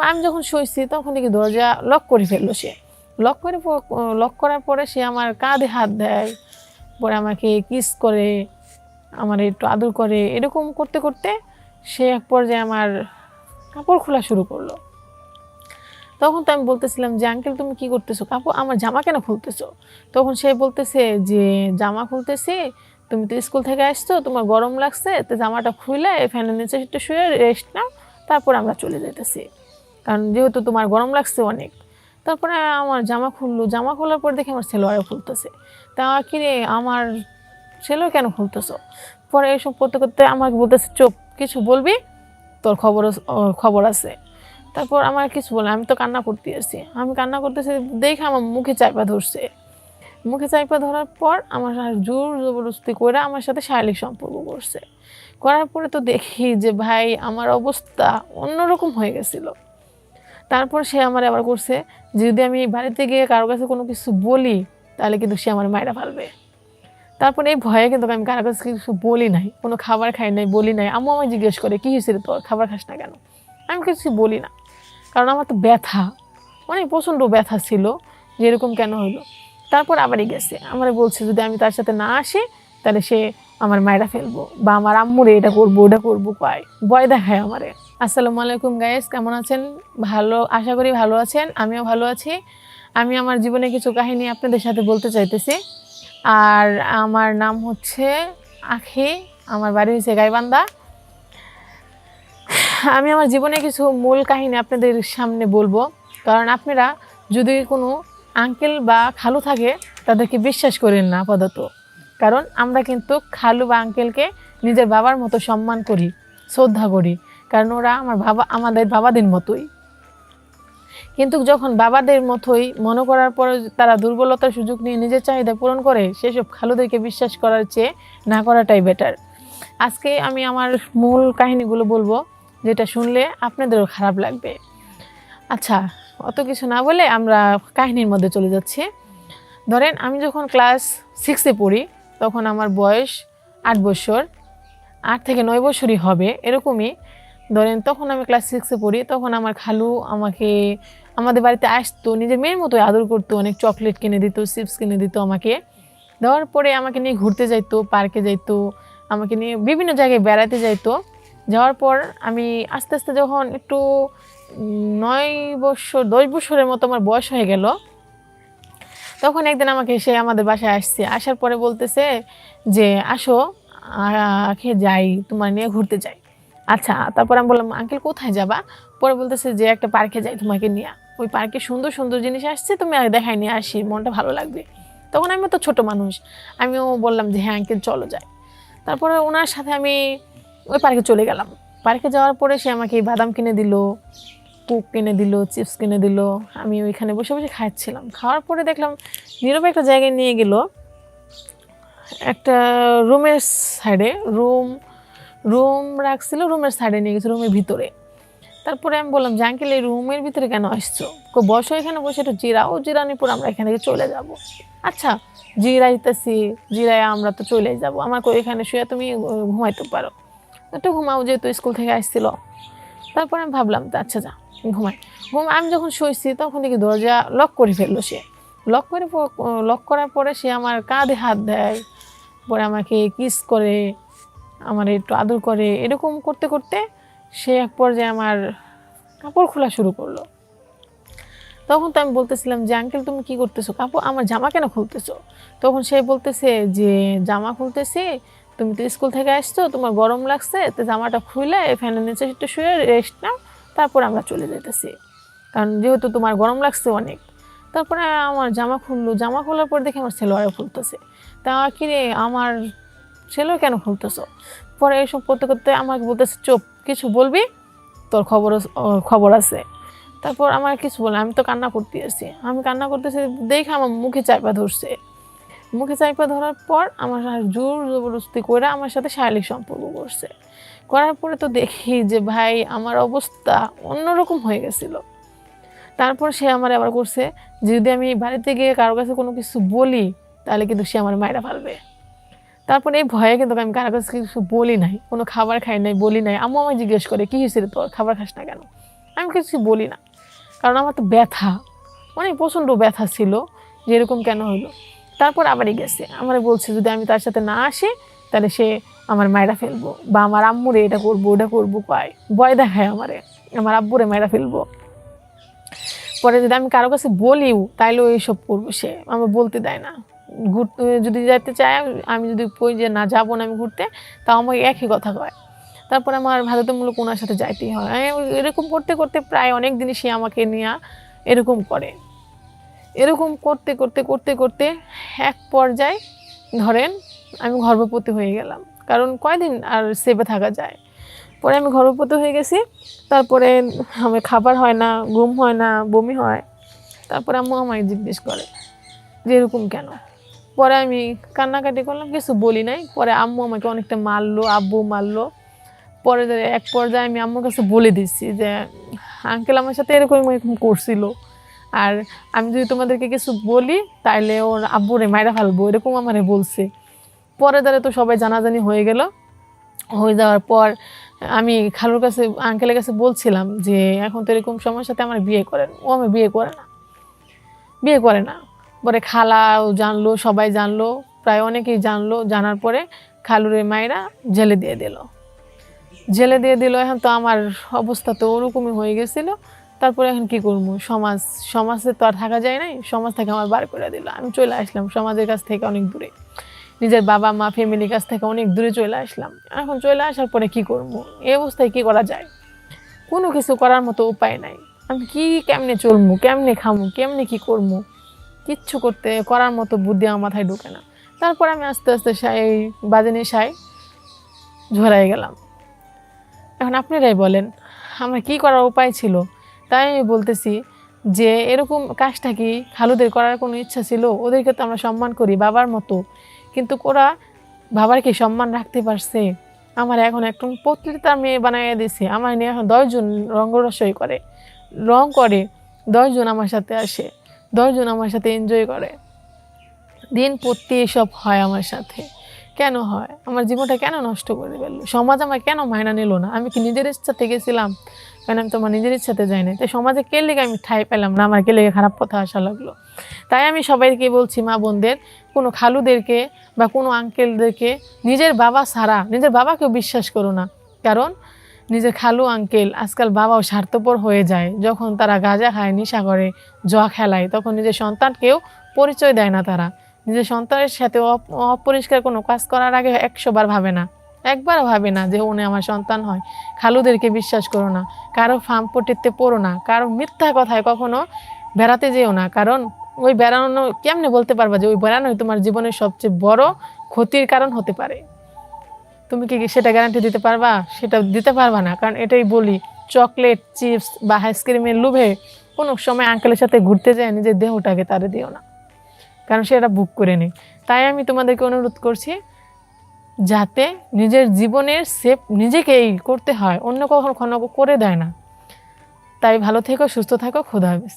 আমি যখন শুয়েছি তখন দেখি দরজা লক করে ফেললো সে। লক করার পরে সে আমার কাঁধে হাত দেয়, পরে আমাকে কিস করে, আমার একটু আদর করে, এরকম করতে করতে সে এক পর্যায়ে আমার কাপড় খোলা শুরু করলো। তখন তো আমি বলতেছিলাম যে আঙ্কেল তুমি কি করতেছো, কাপড় আমার জামা কেন খুলতেছো? তখন সে বলতেছে যে জামা খুলতেছি, তুমি তো স্কুল থেকে আসছো, তোমার গরম লাগছে, তো জামাটা খুলে ফ্যানের নিচে একটু শুয়ে রেস্ট নাও, তারপর আমরা চলে যেতেছি, কারণ যেহেতু তোমার গরম লাগছে অনেক। তারপরে আমার জামা খুললো, জামা খোলার পর দেখি আমার ছেলেও খুলতেছে। তা কি রে, আমার ছেলেও কেন খুলতেছো? পরে এইসব করতে করতে আমাকে বলতেছে চুপ, কিছু বলবি, তোর খবর আছে। তারপর আমার কিছু বলে, আমি তো কান্না করতে আসছি, আমি কান্না করতেছি দেখে আমার মুখে চাপা ধরছে। মুখে চাপা ধরার পর আমার জোর জবরদস্তি করে আমার সাথে শারীরিক সম্পর্ক করছে। করার পরে তো দেখি যে ভাই আমার অবস্থা অন্যরকম হয়ে গেছিল। তারপর সে আমার আবার করছে, যদি আমি বাড়িতে গিয়ে কারো কাছে কোনো কিছু বলি তাহলে কিন্তু সে আমার মায়েরা ফেলবে। তারপরে এই ভয়ে কিন্তু আমি কারো কাছে কিছু বলি নাই, কোনো খাবার খাই নাই, বলি নাই। আম্মু আমায় জিজ্ঞেস করে কি হয়েছিল তোর, খাবার খাস না কেন? আমি কিছু বলি না, কারণ আমার তো ব্যথা, অনেক প্রচণ্ড ব্যথা ছিল, যে এরকম কেন হলো। তারপর আবারই গেছে, আমার বলছে যদি আমি তার সাথে না আসি তাহলে সে আমার মায়েরা ফেলবো, বা আমার আম্মুরে এটা করবো ওটা করবো, কয় ভয় দেখায় আমারে। আসসালামু আলাইকুম গাইস, কেমন আছেন? ভালো, আশা করি ভালো আছেন, আমিও ভালো আছি। আমি আমার জীবনে কিছু কাহিনী আপনাদের সাথে বলতে চাইতেছি। আর আমার নাম হচ্ছে আখি, আমার বাড়ি হচ্ছে গাইবান্ধা। আমি আমার জীবনে কিছু মূল কাহিনী আপনাদের সামনে বলবো, কারণ আপনারা যদি কোনো আঙ্কেল বা খালু থাকে তাদেরকে বিশ্বাস করেন না আপাতত, কারণ আমরা কিন্তু খালু বা আঙ্কেলকে নিজের বাবার মতো সম্মান করি, শ্রদ্ধা করি, কারণ ওরা আমাদের বাবাদের মতোই। কিন্তু যখন বাবাদের মতোই মনে করার পরে তারা দুর্বলতার সুযোগ নিয়ে নিজের চাহিদা পূরণ করে, সেসব খালুদেরকে বিশ্বাস করার চেয়ে না করাটাই বেটার। আজকে আমি আমার মূল কাহিনীগুলো বলবো, যেটা শুনলে আপনাদেরও খারাপ লাগবে। আচ্ছা, অত কিছু না বলে আমরা কাহিনীর মধ্যে চলে যাচ্ছি। ধরেন আমি যখন ক্লাস 6-এ পড়ি তখন আমার বয়স 8 বছর, 8 থেকে 9 বছরই হবে এরকমই। ধরেন তখন আমি ক্লাস 6-এ পড়ি, তখন আমার খালু আমাকে আমাদের বাড়িতে আসতো, নিজের মেয়ের মতোই আদর করতো, অনেক চকলেট কিনে দিত, চিপস কিনে দিত আমাকে। দেওয়ার পরে আমাকে নিয়ে ঘুরতে যাইতো, পার্কে যাইতো, আমাকে নিয়ে বিভিন্ন জায়গায় বেড়াতে যাইতো। যাওয়ার পর আমি আস্তে আস্তে যখন একটু 9 বছর 10 বছরের মতো আমার বয়স হয়ে গেল, তখন একদিন আমাকে সে আমাদের বাসায় আসছে। আসার পরে বলতেছে যে আসো যাই, তোমার নিয়ে ঘুরতে যাই। আচ্ছা, তারপর আমি বললাম আঙ্কেল কোথায় যাবা? পরে বলতেছে যে একটা পার্কে যাই তোমাকে নিয়ে, ওই পার্কে সুন্দর সুন্দর জিনিস আসছে, তুমি দেখাই নিয়ে আসি, মনটা ভালো লাগবে। তখন আমি তো ছোট মানুষ, আমিও বললাম যে হ্যাঁ আঙ্কেল চলো যাই। তারপরে ওনার সাথে আমি ওই পার্কে চলে গেলাম। পার্কে যাওয়ার পরে সে আমাকে বাদাম কিনে দিল, কোক কিনে দিল, চিপস কিনে দিল। আমি ওইখানে বসে বসে খাচ্ছিলাম। খাওয়ার পরে দেখলাম নীরবে একটা জায়গায় নিয়ে গেল, একটা রুমের সাইডে, রুম রাখছিল, রুমের সাইডে নিয়ে গেছে, রুমের ভিতরে। তারপরে আমি বললাম যে আঙ্কেল এই রুমের ভিতরে কেন আসছো? বসো এখানে, বসে একটু জিরাও, জিরানির পর আমরা এখান থেকে চলে যাব। আচ্ছা, জিরাইতেছি, জিরায় আমরা তো চলে যাব, আমাকে এখানে শুয়ে তুমি ঘুমাইতে পারো, একটু ঘুমাও, যেহেতু স্কুল থেকে আসছিল। তারপরে আমি ভাবলাম তো আচ্ছা যা ঘুমাই। আমি যখন শুয়েছি তখন দেখি দরজা লক করে ফেললো সে। লক করার পরে সে আমার কাঁধে হাত দেয়, পরে আমাকে কিস করে, আমার একটু আদর করে, এরকম করতে করতে সে এক পর্যায়ে আমার কাপড় খোলা শুরু করলো। তখন তো আমি বলতেছিলাম যে আঙ্কেল তুমি কি করতেছো, কাপড় আমার জামা কেন খুলতেছো? তখন সে বলতেছে যে জামা খুলতেছি, তুমি তো স্কুল থেকে আসছো, তোমার গরম লাগছে, তো জামাটা খুলে ফ্যানের নিচে একটু শুয়ে রেস্ট নাও, তারপর আমরা চলে যেতেছি, কারণ যেহেতু তোমার গরম লাগছে অনেক। তারপরে আমার জামা খুললো, জামা খোলার পর দেখি আমার ছেলেও খুলতেছে। তা কি রে, আমার ছেলেও কেন খুলতেছো? পরে এইসব করতে করতে আমাকে বলতেছে চুপ, কিছু বলবি, তোর খবর আছে। তারপর আমার কিছু বলে, আমি তো কান্না করতে আসছি, আমি কান্না করতেছি দেখে আমার মুখে চাপা ধরছে। মুখে চাপা ধরার পর আমার জোর জবরদস্তি করে আমার সাথে শারীরিক সম্পর্ক করছে। করার পরে তো দেখি যে ভাই আমার অবস্থা অন্যরকম হয়ে গেছিল। তারপর সে আমার আবার করছে, যদি আমি বাড়িতে গিয়ে কারো কাছে কোনো কিছু বলি তাহলে কিন্তু সে আমার মায়েরা ফেলবে। তারপরে এই ভয়ে কিন্তু আমি কারো কাছে কিছু বলি নাই, কোনো খাবার খাই নাই, বলি নাই। আম্মু আমায় জিজ্ঞেস করে কি হয়েছিল তোর, খাবার খাস না কেন? আমি কিছু বলি না, কারণ আমার তো ব্যথা, অনেক প্রচণ্ড ব্যথা ছিল যে এরকম কেন হইলো। তারপর আবারই গেছে, আমার বলছে যদি আমি তার সাথে না আসি তাহলে সে আমার মায়েরা ফেলবো, বা আমার আম্মুরে এটা করবো ওটা করবো, ভয় দেখায় আমার আব্বুরে মায়েরা ফেলবো। পরে যদি আমি কারো কাছে বলিও তাইলেও এইসব করবো, সে আমার বলতে দেয় না। ঘুরতে যদি যাইতে চায়, আমি যদি কই যে না যাবো না আমি ঘুরতে, তাও আমাকে একই কথা কয়। তারপরে আমার বাধ্যতামূলক ওনার সাথে যাইতেই হয়। এরকম করতে করতে প্রায় অনেক দিনই সে আমাকে নিয়ে এরকম করে। এরকম করতে করতে করতে করতে এক পর্যায়ে ধরেন আমি গর্ভবতী হয়ে গেলাম, কারণ কয়দিন আর সেভে থাকা যায়। পরে আমি গর্ভবতী হয়ে গেছি। তারপরে আমার খাবার হয় না, ঘুম হয় না, বমি হয়। তারপরে আম্মু আমাকে জিজ্ঞেস করে যে এরকম কেন। পরে আমি কান্নাকাটি করলাম, কিছু বলি নাই। পরে আম্মু আমাকে অনেকটা মারলো, আব্বু মারলো। পরে এক পর্যায়ে আমি আম্মুর কাছে বলে দিচ্ছি যে আঙ্কেল আমার সাথে এরকম এরকম করছিল, আর আমি যদি তোমাদেরকে কিছু বলি তাইলে ওর আব্বুরে মাইরা ফেলবো, এরকম আমারে বলছে। পরে তো সবাই জানাজানি হয়ে গেল। হয়ে যাওয়ার পর আমি খালুর কাছে, আঙ্কেলের কাছে বলছিলাম যে এখন তো এরকম সমস্যাতে আমার বিয়ে করেন। ও আমি বিয়ে করে না। পরে খালাও জানলো, সবাই জানলো, প্রায় অনেকেই জানলো। জানার পরে খালুরে মায়েরা জেলে দিয়ে দিল। এখন তো আমার অবস্থা তো ওরকমই হয়ে গেছিলো। তারপরে এখন কি করবো, সমাজে তো আর থাকা যায় নাই, সমাজ থেকে আমার বার করে দিল। আমি চলে আসলাম সমাজের কাছ থেকে অনেক দূরে, নিজের বাবা মা ফ্যামিলির কাছ থেকে অনেক দূরে চলে আসলাম। এখন চলে আসার পরে কি করবো, এই অবস্থায় কি করা যায়, কোনো কিছু করার মতো উপায় নাই। আমি কেমনে চলবো, কেমনে খামো, কেমনে কি করবো, কিচ্ছু করার মতো বুদ্ধি আমার মাথায় ঢোকে না। তারপর আমি আস্তে আস্তে বাজে নেশায় ঝরাই গেলাম। এখন আপনারাই বলেন আমার কি করার উপায় ছিল। তাই আমি বলতেছি যে এরকম কাজটা কি খালুদের করার কোনো ইচ্ছা ছিল? ওদেরকে তো আমরা সম্মান করি বাবার মতো, কিন্তু ওরা বাবার কি সম্মান রাখতে পারছে? আমার এখন একটু পত্রিতার মেয়ে বানাইয়া দিছে। আমার নিয়ে এখন 10 জন রঙ্গরসই করে, রং করে, 10 জন আমার সাথে আসে, 10 জন আমার সাথে এনজয় করে। দিন প্রতি এসব হয় আমার সাথে। কেন হয়? আমার জীবনটা কেন নষ্ট করে ফেললো? সমাজ আমার কেন মাইনা নিল না? আমি কি নিজের ইচ্ছাতে গেছিলাম? কারণ আমি তো আমার নিজের ইচ্ছাতে যাই না। তাই সমাজে কে লেগে আমি ঠাঁই পেলাম না, আমার কে লেগে খারাপ কথা আসা লাগলো। তাই আমি সবাইকে বলছি, মা বোনদের, কোনো খালুদেরকে বা কোনো আঙ্কেলদেরকে নিজের বাবা ছাড়া নিজের বাবাকেও বিশ্বাস করো না। কারণ নিজের খালু আঙ্কেল আজকাল বাবাও স্বার্থপর হয়ে যায়। যখন তারা গাঁজা খায়, নেশা করে, জুয়া খেলায়, তখন নিজের সন্তানকেও পরিচয় দেয় না। তারা নিজের সন্তানের সাথে অপরিষ্কার কোনো কাজ করার আগে 100 বার ভাবে না, একবারও ভাবে না যে উনি আমার সন্তান হয়। খালুদেরকে বিশ্বাস করো না, কারো ফার্ম পট্টিতে পড়ো না, কারো মিথ্যা কথায় কখনো বেড়াতে যেও না। কারণ ওই বেড়ানো কেমনে বলতে পারবা যে ওই বেড়ানোই তোমার জীবনের সবচেয়ে বড় ক্ষতির কারণ হতে পারে? তুমি কি সেটা গ্যারান্টি দিতে পারবা? সেটা দিতে পারবা না। কারণ এটাই বলি, চকলেট, চিপস বা আইসক্রিমের লোভে কোনো সময় আঙ্কেলের সাথে ঘুরতে যায় নিজের দেহটাকে তারে দিও না, কারণ সেটা বুক করে নেই। তাই আমি তোমাদেরকে অনুরোধ করছি, যাতে নিজের জীবনের সেভ নিজেকেই করতে হয়, অন্য কখনো করে দেয় না। তাই ভালো থেকো, সুস্থ থাকো, খোদা হাফেজ।